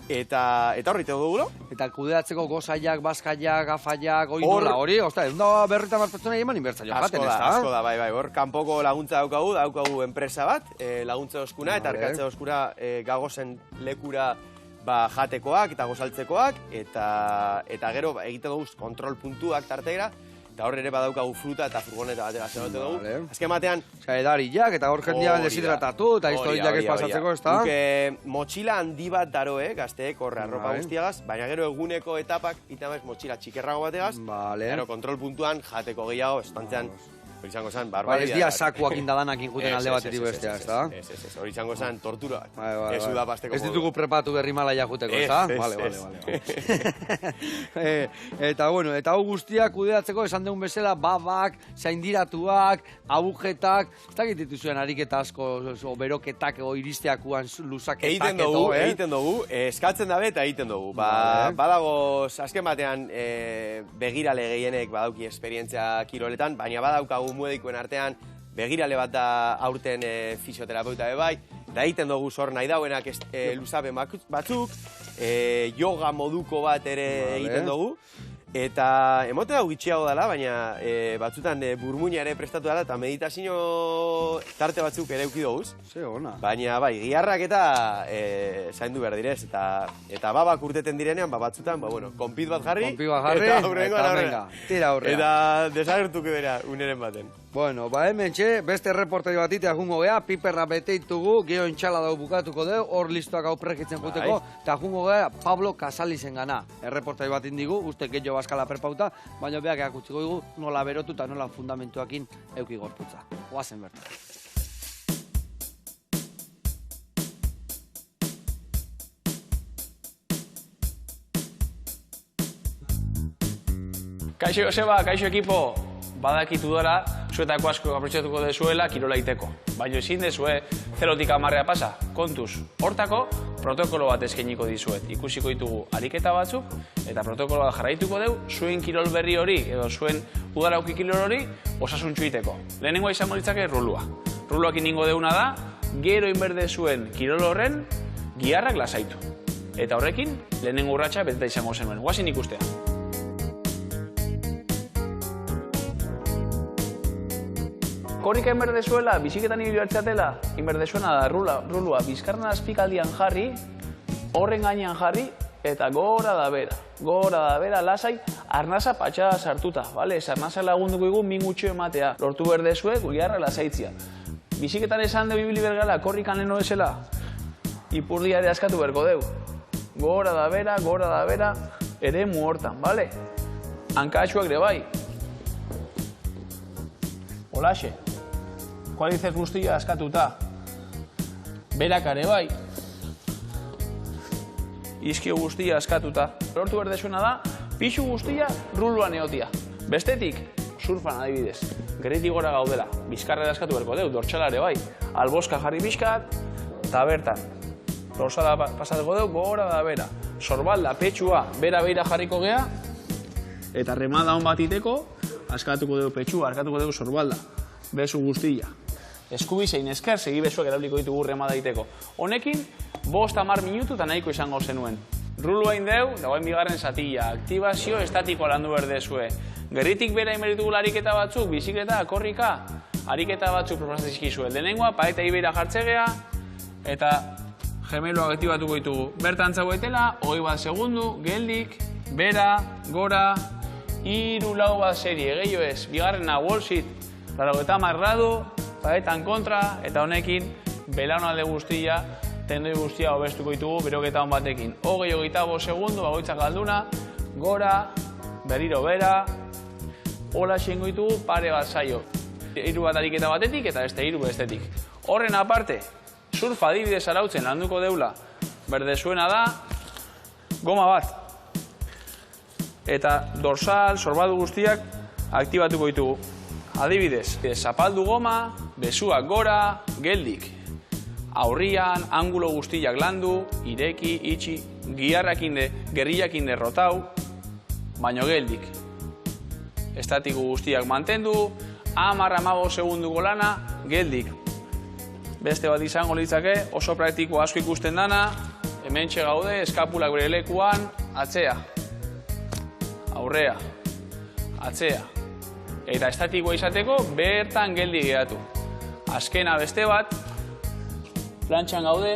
eta horrite dugu, Eta kudeatzeko gozaiak, bazkaiak, gafaiak, hori, eunda berrita marpertsona eman inbertza jo jaten, ez da? Asko da, bai, hor kanpoko laguntza daukagu enpresa bat, laguntza dozkuna, eta arkatze dozkuna gagozen lekura jatekoak eta gozaltzekoak, eta gero egiten dugu kontrol puntuak tarteira, eta hor ere badaukagu fruta eta furgoneta batera zerote dugu. Azken batean... Edariak eta hor jendia deshidratatu eta historiak ez pasatzeko, ez da? Duke motxila handi bat daroe, gazteek, horre arropa guztiagaz, baina gero eguneko etapak itamez motxila txikerrago bategaz, gero kontrol puntuan jateko gehiago, estantzean hori izango zen, barbaridad. Ez dia sakuak indadanak inkuten alde batetik bestea, ez da? Ez, hori izango zen tortura bat. Ez da pasteko modu. Ez ditugu prepatu berri malaia juteko, ez da? Vale. Eta, bueno, eta hau guztiak kudeatzeko esan deun bezala, babak, zaindiratuak, agujetak, ez dakit dituzuen ariketa asko, beroketak, iristeakuan luzaketak, egiten dugu, eskatzen dabe eta egiten dugu. Badago, azken batean, begirale gehienek badauki esperientzia kiroletan, baina badaukagu medikuen artean, begirale bat da aurten fisioterapeuta bai, da egiten dugu zor nahi dauenak luzapen batzuk, yoga moduko bat ere egiten dugu, eta emote dago gitxiago dela, baina batzutan burmuina ere prestatu dela, eta meditazio tarte batzuk ere euki doguz. Baina bai, giharrak eta zaindu behar direz, eta babak urteten direnean, batzutan, konpit bat jarri, eta aurrengoan tira aurrea. Eta desagertuko dira uneren baten. Bueno, hemen beste reporteri batitea jungo geha, piperra beteitugu, geho intxala dau bukatuko deu, hor listoak hau pregitzen juteko, eta jungo geha Pablo Casalizen gana. Erreporteri bat indigu, uste gehiago baskala perpauta, baina beak akutziko dugu nola berotu eta nola fundamentuakin euki gorputza. Oazen bertan. Kaixo Joseba, kaixo ekipo, badakitu dara, zuetako asko aprotxatuko dezuela kirola iteko. Baina ezin dezue 0-tik 10 pasa, kontuz. Hortako, protokolo bat eskainiko dizuet. Ikusiko ditugu ariketa batzuk, eta protokolo bat jarraituko deu, zuen kirol berri hori, edo zuen udarauki kirol hori, osasuntxu iteko. Lehenengoa izango litzake rulua. Ruluak iningo deuna da, gero inberde zuen kirol horren, giharrak lasaitu. Eta horrekin, lehenengo urratxa beteta izango zenuen. Guazin ikustea. Korrika inberdezuela, biziketan ibibertzeatela, inberdezuena da rulua bizkarna azpikaldian jarri, horren gainean jarri, eta gora da bera, lasai, arnasa patxada sartuta, bale? Arnasa lagunduko igu mingutxo ematea, lortu berdezue, giharra lasaitzia. Biziketan esan de bibili bergala, korrikan leno esela, ipurdia ere askatu berko deu. Gora da bera, ere muhortan, bale? Hankatxuak ere bai. Olaxe. Kualizez guztia askatuta. Berak ere bai. Izkio guztia askatuta. Lortu berdezuena da, pixu guztia ruluan eotia. Bestetik, surfan adibidez. Gerritik gora gaudela. Bizkarra askatu berko deu, dortxala ere bai. Alboska jarri bizkat, eta bertan. Dorsala pasatuko deu, gora da bera. Sorbalda, petxua, bera jarriko gea, eta remada hon bat iteko, askatuko deu petxua, askatuko deu sorbalda. Bezu guztia. Eskubi zein esker, segi bezuak erabliko ditugu remada iteko. Honekin, 5-10 minutu eta nahiko izango zenuen. Rulu hain deu, dagoen bigarren zatila, aktibazio estatiko landu berdezue. Gerritik bera inberitugu ariketa batzuk, bizikleta, korrika, ariketa batzuk proposatzizkizue. Lehenengoa, paeta ibeira jartzegea, eta gemeloak aktibatuko ditugu. Bertan zauetela, 20 segundu, geldik, bera, gora, 3-4 bat serie, gehiago ez, bigarrena, wall sit, 80 gradu, paetan kontra, eta honekin, belaunalde guztia tendoi guztia hobestuko ditugu beroketa hon batekin. 20-25 segundu, bagoitzak galduna, gora, berriro bera, hola xengo ditugu pare bat saio. 3 bat ariketa batetik eta beste 3 bestetik. Horren aparte, surfa adibidez arautzen landuko deula, berdezuena da, goma bat. Eta dorsal, sorbadu guztiak aktibatuko ditugu. Adibidez, zapaldu goma, besuak gora, geldik. Aurrian, angulo guztiak landu, ireki, itxi, giarrakinde, gerriakinde rotau, baino geldik. Estatiku guztiak mantendu, 10-15 segunduko lana, geldik. Beste bat izango litzake, oso praktiko asko ikusten dana, hementxe gaude, eskapulak bere lekuan, atzea. Aurrea, atzea. Eta estatikoa izateko, bertan geldi geratu. Azkena beste bat, plantxan gaude,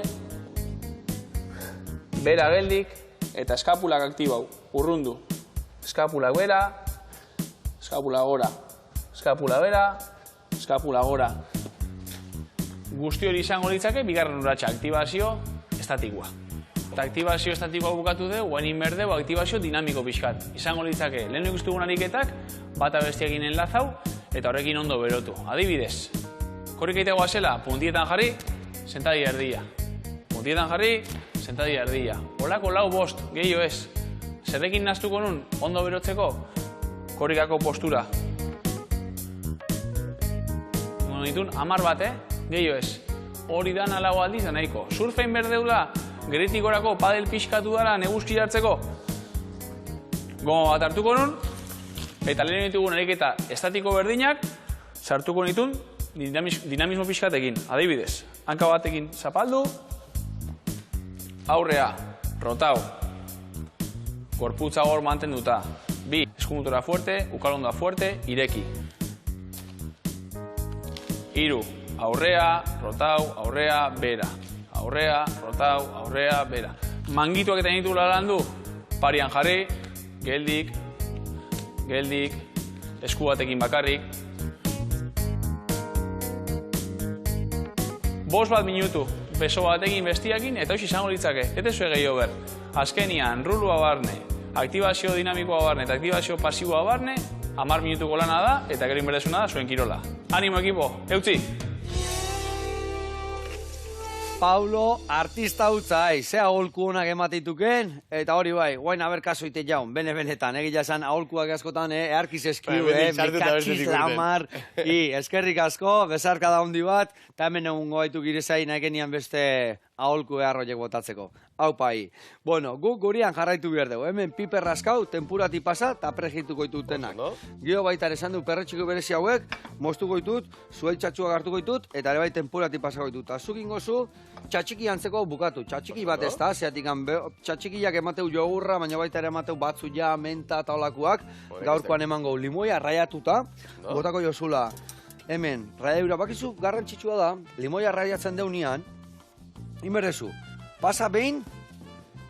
bera geldik, eta eskapulak aktibau, urrundu. Eskapulak bera, eskapula gora. Eskapula bera, eskapula gora. Guzti hori izango litzake, bigarren urratxa, aktibazio estatikoa. Eta aktibazio estatikoa bukatu dugu, guain berdeu aktibazio dinamiko pixkat. Izango litzake, lehen ikustugun ariketak, bata bestiakin enlazau, eta horrekin ondo berotu. Adibidez, korrik egitegoa zela, puntietan jarri, sentadi erdia. Puntietan jarri, sentadi erdia. Olako 4-5, gehiago ez. Zerrekin naztuko nun, ondo berotzeko, korrikako postura. Ondo ditun, 10 bat, gehiago ez. Hori dan alago aldiz da nahiko. Surfein berdeula, geretik gorako padel pixkatu dara neguzki hartzeko. Goma bat hartuko nun, eta lehen ditugun ariketa estatiko berdinak, sartuko nitun dinamismo pixkatekin. Adibidez, hanka batekin zapaldu, aurrea, rotau, gorputza hor mantenduta. 2, eskumutora fuerte, ukalonda fuerte, ireki. 3, aurrea, rotau, aurrea, bera. Aurrea, rotau, aurrea, bera. Mangituak eta nitu landu, parian jarri, geldik, geldik, esku batekin bakarrik. 5 minutu, beso batekin bestiakin, eta hox izango litzake. Eta zue gehiago ber. Azkenian, rulua barne, aktibazio dinamikoa barne eta aktibazio pasiboa barne, 10 minutuko lana da, eta gero inberezuna da zuen kirola. Animo ekipo, eutzi! Paulo, artista hutzai, ze aholku honak emateituken, eta hori bai, guain haber kaso ite jaun, benetan, egila esan aholkuak askotan, earkiz eskiu, mekakiz lamar, eskerrik asko, bezarka da hundi bat, eta hemen egun goaitu girezai nahikenian beste aholku beharroiek botatzeko. Hau pai. Bueno, guk gurian jarraitu behar dugu, hemen piper raskau, tempurati pasa, eta prejituko ditutenak. Gio baitar esan du perretxiko berezi hauek, moztuko ditut, zueltxatxuak hartuko ditut, eta ere bai tempurati pasako ditut. Eta zuk ingozu, txatxiki antzeko bukatu. Txatxiki bat ez da, zeatik txatxikiak emateu jogurra, baina baita ere emateu batzu ja, menta eta olakuak. Gaurkoan emango limoia raiatuta, botako jozula. Hemen, raiaura bakizu garrantzitsua da, limoia raiatzen deunean, inberrezu, pasa behin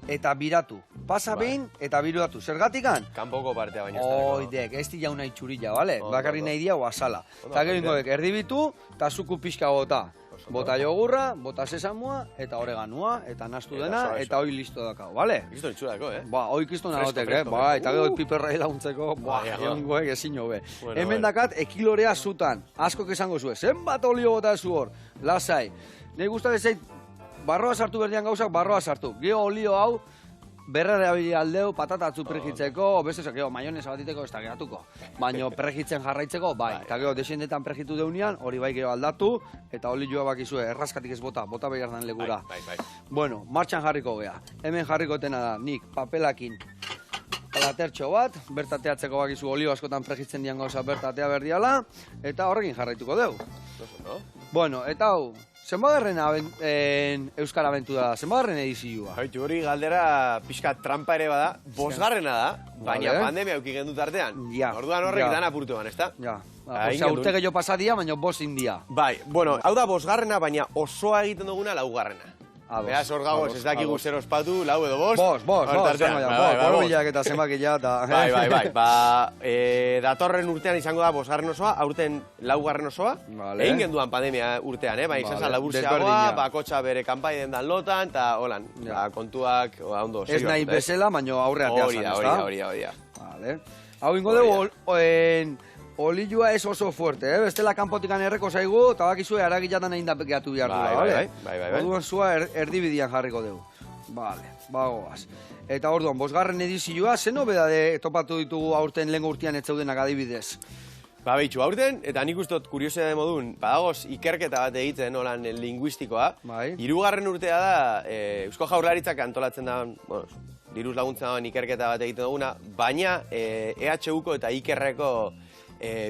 eta biratu. Pasa behin eta biratu. Zergatikan? Kanpoko partea baina ez da. Oidek, ez di jauna itxurilla, bale? Bakarri nahi dia oazala. Eta gero ingoek, erdibitu eta zuku pixka bota. Bota jogurra, bota sesamua, eta oreganua, eta nastu dena, eta hoi listo dakau, bale? Listo itxurako, Ba, hoi kisto nagotek, ba, eta gero piperrai laguntzeko, ba, jongoek ezin hobe. Hemen dakat, ekilorea zutan, askok esango zuen, zenbat olio bota zu hor, lasai. Nei guztat ezait, barroa sartu berdian gauzak, barroa sartu. Geo olio hau, berrera aldeu, patatatzu prejitzeko, beste gero maionesa batiteko ez da geratuko. Baina prejitzen jarraitzeko, bai. Eta gero desendetan prejitu deunean, hori bai gero aldatu, eta olioa bakizue, erraskatik ez bota behar den legura. Bueno, martxan jarriko gea. Hemen jarriko tena da, nik papelakin platertxo bat, bertateatzeko bakizu olio askotan prejitzen dian gauza bertatea berdiala, eta horrekin jarraituko deu. Bueno, eta hau, zenbagarren Euskara Abentura da, zenbagarren edizioa? Haitu hori galdera pixka trampa ere bada, 5garrena da, baina pandemia euki gendut artean. Orduan horrek dan apurtuan, ezta? Ja, urte gehiago pasadia, baina 5 india. Bai, bueno, hau da 5garrena, baina osoa egiten duguna 4garrena. Beaz hor gagoz, ez dakigu zer ospatu, lau edo bost. Borobilak eta zenbakila eta... Bai. Datorren urtean izango da bosgarren osoa, aurten laugarren osoa. Egin genduan pandemia urtean, bai, izan zan laburtzeagoa, bakotxa bere kanpai den dan lotan, eta holan, kontuak ondo. Ez nahi bezala, baino aurreatea zan, ez da? Hori. Hau ingo dugu, olilua ez oso fuerte, bestela kanpotikan erreko zaigu, eta bakizue haragilatan egin da gehatu behar dula, Bai. Orduan zua erdibidian jarriko dugu. Bagoaz. Eta orduan, bosgarren edizioa, zen nobedade topatu ditugu aurten lehenko urtean ez zaudenak adibidez? Behitxu, aurten, eta nik ustot kuriosia de modun, badagoz ikerketa bat egiten, holan, linguistikoa. Hirugarren urtea da, Eusko Jaurlaritzak antolatzen da, diruz laguntzen dagoen ikerketa bat egiten duguna, baina EHUko eta Ikerreko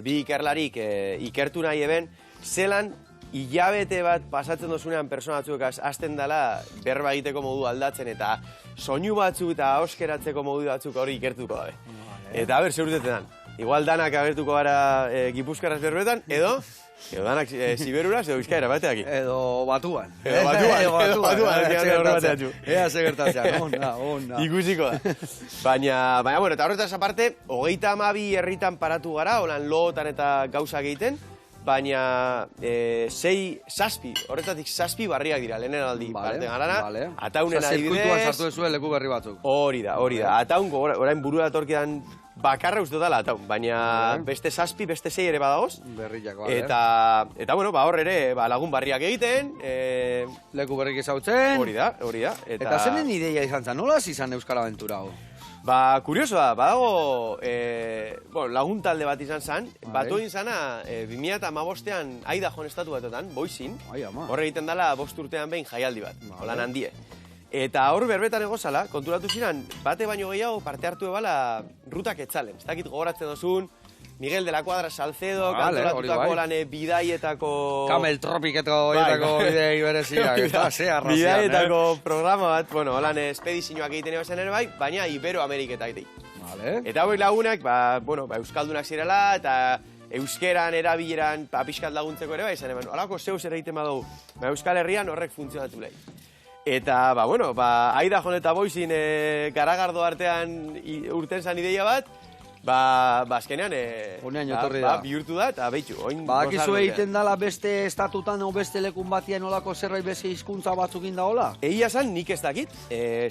bi ikerlarik ikertu nahi eben, zelan hilabete bat pasatzen dozunean persona batzuk hasten dela berba egiteko modu aldatzen eta soinu batzuk eta ahoskeratzeko modu batzuk hori ikertuko dabe. Eta ber, zer urtetan dan. Igual danak agertuko gara Gipuzkoaraz berbetan, edo danak Siberuraz, edo Bizkaira bateak. Edo Batuan. Edo Batuan. Ea segertatzea, ona. Ikusiko da. Baina, bueno, eta horretaz aparte, 32 herritan paratu gara, holan lootan eta gauza egiten, baina 6 horretatik 7 barriak dira, lehenen aldi parte garana, Ataunen adibidez... Zirkuituan sartu dezuen leku berri batzuk. Hori da. Ataunko, orain burua datorkidan bakarra uste dela Ataun, baina beste 7, beste 6 ere badagoz. Berriak, Eta, bueno, hor ere lagun barriak egiten. Leku berrik ezautzen. Hori da. Eta zenen ideia izan zen, nola izan Euskal Aventura hau? Kuriosoa, badago lagun talde bat izan zen, batu egin zana 2015an Aidajon estatu batotan, Boizin, hor egiten dela 5 urtean behin jaialdi bat, holan handie. Eta hor berbetan egozala, konturatu ziren, bate baino gehiago parte hartu ebala rutak etzalen. Ez dakit gogoratzen dozun, Miguel de la Cuadra Salcedo, kantoratutako lan bidaietako... Camel Tropiketako bidei bereziak, eta ze arrazian, bidaietako programa bat, holan espedizioak egiten ebazen ere bai, baina Ibero-Ameriketak egiten. Eta hauek lagunak, euskaldunak zirela, eta euskeran, erabileran, pixkat laguntzeko ere bai, zen eman, holako zeus ere egiten badugu, Euskal Herrian horrek funtzionatu lehi. Eta, Aidajon eta Boizin garagardo artean urten zan ideia bat, azkenean bihurtu da, eta behitxu. Badakizu egiten dala beste estatutan o beste lekun batian olako zerbait beste hizkuntza batzuk indala? Egia zan, nik ez dakit,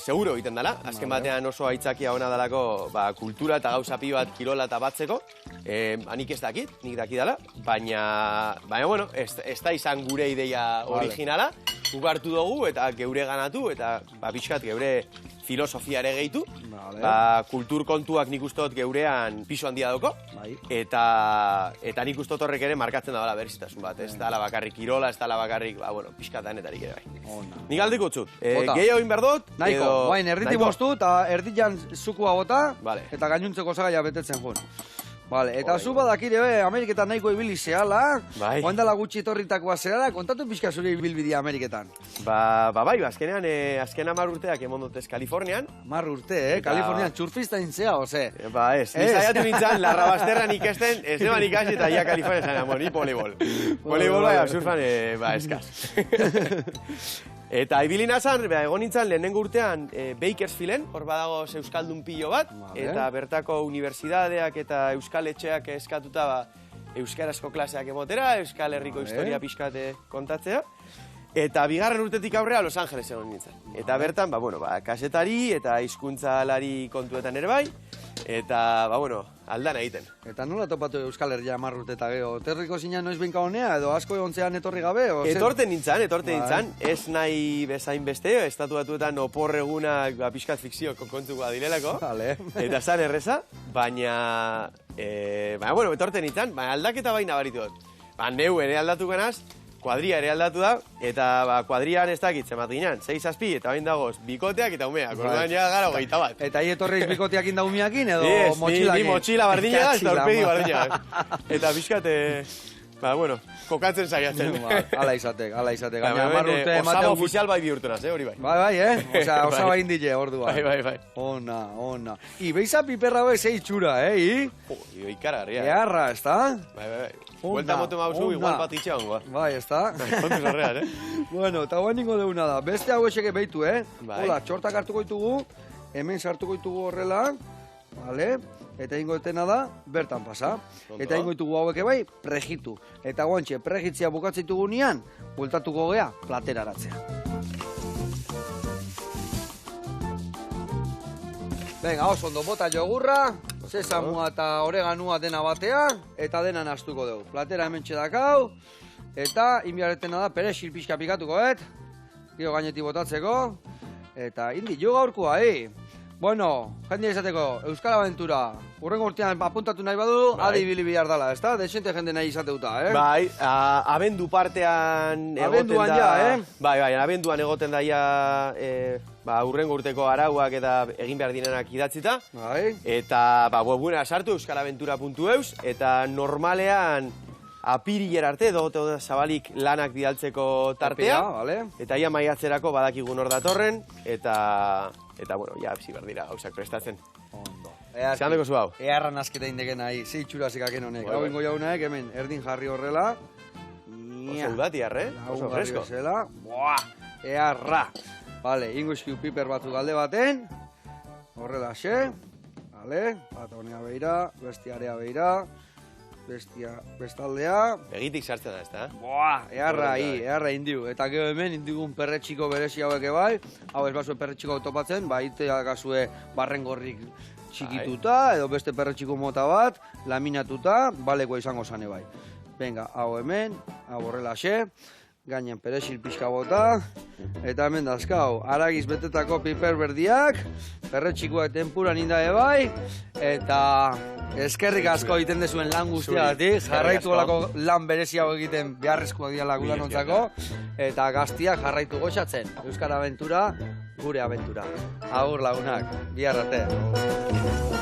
seguro egiten dala. Azken batean oso aitzakia ona dalako kultura eta gauzapi bat kirola eta batzeko. Nik ez dakit, nik dakidala, baina, ez da izan gure ideia originala. Guk hartu dugu eta geure ganatu eta pixkat geure filosofia ere gehitu. Kultur kontuak nik ustot geurean piso handia dauko. Eta nik ustot horrek ere markatzen da berezitasun bat. Ez dala bakarrik kirola, ez dala bakarrik, pixkat danetarik ere bai. Nik aldeko utzut. Gehiago inberdot. Nahiko, bain, erditi moztu eta erditan zukua bota eta gainuntzeko zagaia betetzen joan. Eta zu badakire Ameriketan nahiko ibili zehala, oendala gutxi etorritakoa zehala, kontatu pixka zure ibilbidea Ameriketan. Azkenean, azken 10 urteak emondotez Kalifornian. 10 urte, Kalifornian txurfista intzea, ose? Ez, nizaiatu nintzen, larrabasterran ikesten, ez neban ikasi eta ia Kalifornian zain, ni voleibol. Voleibol surfan, eskaz. Eta ibilina zan, egon nintzen lehenengo urtean Bakersfielden, hor badago euskaldun pilo bat, eta bertako unibertsitateak eta euskal etxeak eskatuta euskarazko klaseak emotera, Euskal Herriko historia pixkate kontatzea. Eta bigarren urtetik aurrea Los Angeles egon nintzen. Eta bertan, kasetari eta hizkuntzalari kontuetan ere bai, eta, aldan egiten. Eta nola topatu Euskal Herria 10 urte eta geho? Terriko zinean noiz benka honea, edo asko egon zean etorri gabe? Etorten nintzen, ez nahi bezain beste, estatu batuetan oporregunak pixkat fikzio kontuko adilelako, eta zan erreza, baina, etorten nintzen, aldaketa baina baritu dut. Neu ere aldatu ganaz, kuadria ere aldatu da, eta kuadrian ez dakit, zemat ginen, 6-7, eta bain dagoz, bikoteak eta umeak, orduan ja gara 21. Eta hi etorreiz bikoteak inda umeakin, edo motxilakin? Ni motxila bardina da, eta urpegi bardina. Eta pixkat, Ba, bueno, kokatzen saiatzen. Ala izatek. Gaina, osaba ofizial bai bihurtu naz, hori bai. Bai, Osea, osaba indile, ordua. Bai. Ona. I, beiza piperra hau zei txura, I? Ikaragarria. Earra, ez da? Bai. Buelta moto mauzu, igual bat itxean, goa. Bai, ez da? Kontuz horrean, Bueno, eta guan ningo deuna da. Beste hau eseke behitu, Hola, txortak hartuko ditugu, hemen sartuko ditugu horrela, vale? Eta ingo etena da, bertan pasa. Eta ingo ditugu hauek bai, prejitu. Eta guantxe, prejitzia bukatzitugu nian, bueltatuko gea, plateraratzea. Venga, oso ondo, bota jogurra, sesamua eta oreganua dena batea, eta dena nastuko dugu. Platera hemen txedakau, eta inbiarretena da, perexil pixka pikatuko, gero gainetik botatzeko, eta indi, jo gaurkoa, Bueno, jendia izateko, Euskal Aventura, urrengo urtean apuntatu nahi badu, adi ibili bihar dala, ez da? Desente jende nahi izateuta, Bai, abendu partean egoten da... Bai, abenduan egoten daia urrengo urteko arauak eta egin behar dinenak idatzita. Bai. Eta, webgunea sartu, euskalaventura.eus, eta normalean apirilera arte, dogote zabalik lanak bidaltzeko tartea. Eta ia maiatzerako badakigun hor datorren, eta, bueno, ja, zibar dira, hausak prestatzen. Ondo. Zeran deko zu hau? Earra nasketa indeken nahi, zei txurazikaken honek. Hau ingo jaunaek, hemen, erdin jarri horrela. Oso udati, oso fresko. Buah, earra. Vale, ingo eskiu piper batzuk alde baten. Horrela xe. Vale, bat honea beira, bestiarea beira. Bestaldea. Begitik sartzen da, ez da? Boa, earra indiu. Eta gero hemen indigun perretxiko berezi hauek bai. Hau ez basue perretxiko topatzen, iteagazue barrengorrik txikituta, edo beste perretxiko mota bat, laminatuta, balekoa izango zane bai. Venga, hau hemen, hau horrela xe, gainen perexil pixka bota, eta hemen dazkau, aragiz betetako piper berdiak, perretxikoa tempuran indae bai, eta eskerrik asko egiten dezuen lan guztiagatik, jarraitu olako lan berezi hau egiten beharrezkoak dira lagulanontzako, eta gaztiak jarraitu goxatzen. Euskal Aventura, gure aventura. Agur lagunak, bihar arte.